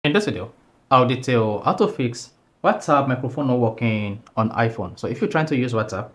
In this video, I'll detail how to fix WhatsApp microphone not working on iPhone. So if you're trying to use WhatsApp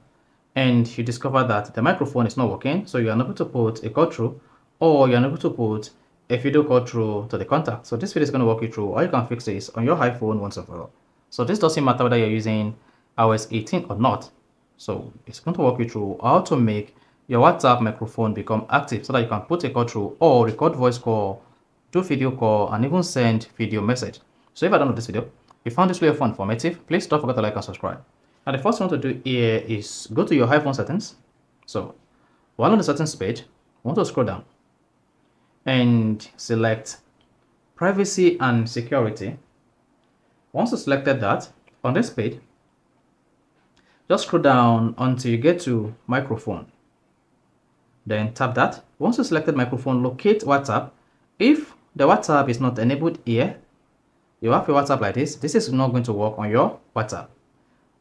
and you discover that the microphone is not working, so you're unable to put a call through or you're unable to put a video call through to the contact. So this video is going to walk you through how you can fix this on your iPhone once and for all. So this doesn't matter whether you're using iOS 18 or not. So it's going to walk you through how to make your WhatsApp microphone become active so that you can put a call through or record voice call, do video call, and even send video message. So if I download this video, you found this video fun, informative, please don't forget to like and subscribe. Now the first thing you want to do here is go to your iPhone settings. So while on the settings page, you want to scroll down and select privacy and security. Once you selected that, on this page, just scroll down until you get to microphone. Then tap that. Once you selected microphone, locate WhatsApp. If the WhatsApp is not enabled here, you have a WhatsApp like this. This is not going to work on your WhatsApp.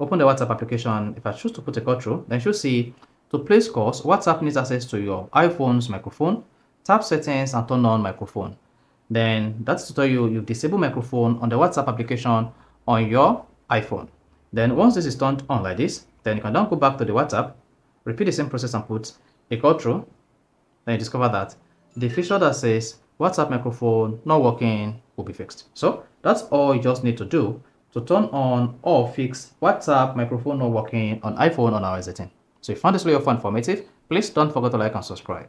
Open the WhatsApp application. If I choose to put a call through, then you should see to place calls, WhatsApp needs access to your iPhone's microphone. Tap settings and turn on microphone. Then that's to tell you you disable microphone on the WhatsApp application on your iPhone. Then once this is turned on like this, then you can then go back to the WhatsApp, repeat the same process and put a call through. Then you discover that the feature that says WhatsApp microphone not working will be fixed. So that's all you just need to do to turn on or fix WhatsApp microphone not working on iPhone on iOS 18. So if you found this video fun, informative, please don't forget to like and subscribe.